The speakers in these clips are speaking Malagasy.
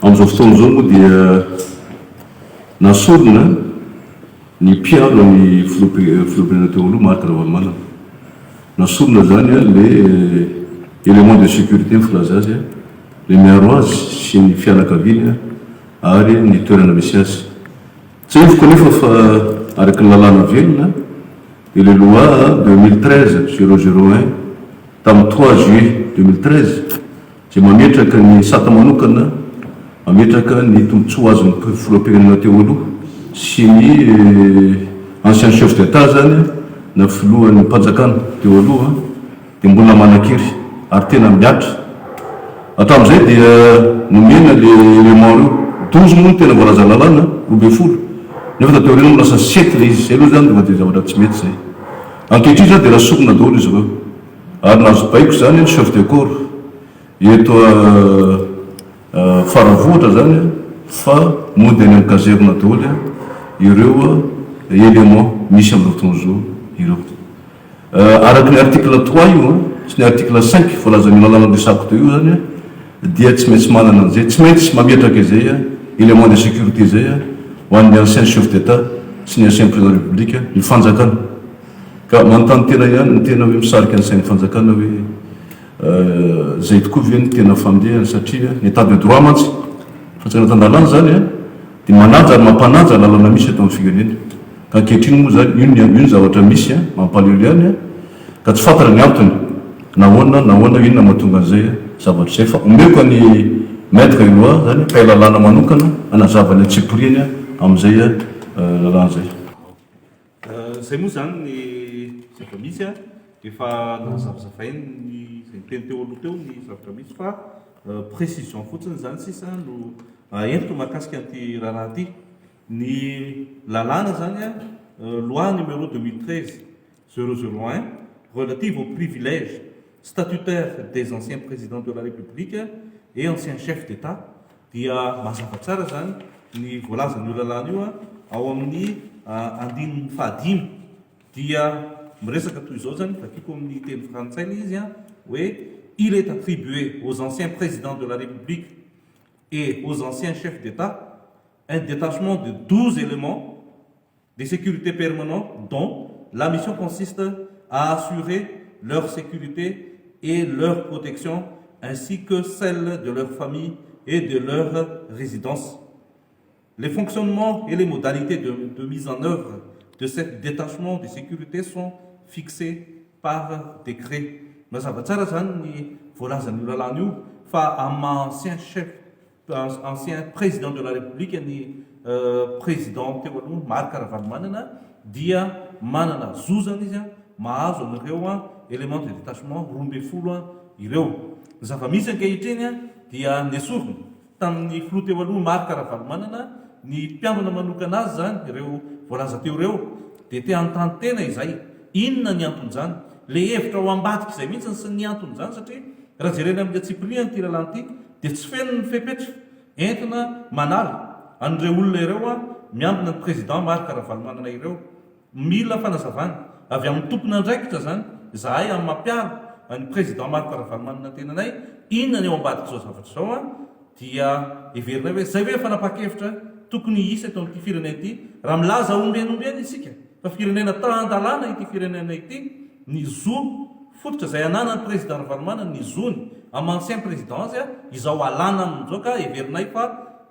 Amin'izao fotoana izao moa dia nasorona ny mpiaro ny filohampirenena teo aloha Marc Ravalomanana. Nasorona zany le élément de sécurité ny filaza azy le miaro azy sy ny fianakaviany ary ny toerana misy azy. Tsy hevoko nefa fa araky ny lalàna velona dia le loi 2013-001 tamin'ny 3 juillet 2013 zay mametraka ny sata manokana mametraka ny tombotsoa azon'ny filoham-pirenena teo aloha sy ny ancien chef d'état zany na filohan'ny mpanjakana teo aloha dia mbola manan-kiry ary tena miatra. Hatramin'izay dia nomena le élément reo 12 moa tena voalaza lalàna 12 nefa tateo reny lasa 7 le izy zay aloha zany dia zavatra tsy mety zay. Ankehitriny zany dia rasorona daholo izy ireo ary nazo baiko zany chef de corps eto faravohatra zany fa mody any amin'ny kazerina daholo ireo élément misy amin'ny fotoana zao ireo. Araky ny article 3 io sy ny article 5 voalazan'ny lalàna resako teo io zany dia tsy maintsy manana an'izay tsy maintsy mametraka izay élément de sécurité zay ho an'ny ancien chef d'état sy ny ancien président de la république ny fanjakana. Ka manontany tena ihany ny tena hoe misarika ny sain'ny fanjakana hoe zay tokoa ve ny tena fandehany satria ny état de droit mantsy fa tsy natandalana zany dia manaja ary mampananja lalàna misy eto amin'ny firenena. Ka ankehitriny moa zany io zavatra misy mampalelo ihany ka tsy fantatra ny antony nahoana inona mahatonga an'izay zavatra izay fa omeko ny maître loi zany mpay lalàna manokana anazavany antsiporiany amin'izay lalàna zay. Zay moa zany ny zavatra misy efa nazavazavainy zay teny teo aloha teo ny zavatra misy fa précision fotsiny zany sisa no entiko mahakasika an'ity raharaha ty. Ny lalàna zany loi numéro 2013-001 relative aux privilèges statutaires des anciens présidents de la République et anciens chefs d'État dia mazava tsara zany ny voalazan'io lalàna io ao amin'ny andininy fahadimy dia miresaka toy izao zany vakiko amin'ny teny frantsay le izy hoe il est attribué aux anciens présidents de la République et aux anciens chefs d'État un détachement de 12 éléments de sécurité permanents dont la mission consiste à assurer leur sécurité et leur protection ainsi que celle de leur famille et de leur résidence. Les fonctionnements et les modalités de mise en œuvre de ce détachement de sécurité sont fixés par décret. Mais ça va zany voalazan'io lalàna io fa ancien président de la République ny président teo aloha Marc Ravalomanana dia manana zozana izy mahazo an'ireo élément de détachement 12 ireo. Zava-misy ankehitriny dia nesorona tamin'ny filoha teo aloha Marc Ravalomanana ny mpiambina manokana azy zany ireo voalaza teo ireo dia te anontany tena izay inona ny anton'izany le hevitra ao ambadika izay mihitsy sy ny anton'izany satria raha jerena amin'ny atsipriany ty lalàna ty dia tsy feno ny fepetra entina manala an'ireo olona ireo miambina ny président Marc Ravalomanana ireo. Mila fanazavana avy amin'ny tompona andraikitra zany zahay amin'ny mampiaro ny président Marc Ravalomanana tenanay inona ny ao ambadika zao zavatra zao dia everina hoe zay hoe fanapa-kevitra tokony isa eto amin'ity firenena ity raha milaza ombiany isika fa firenena tan-dalàna ity firenena ity ny zo fototra zay ananany président Ravalomanana ny zony amin'ny ancien président azy izao alàna amin'izao ka everinay fa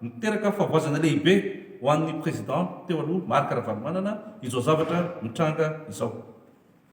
miteraka favoazana lehibe ho an'ny président teo aloha Marc Ravalomanana izao zavatra mitranga izao.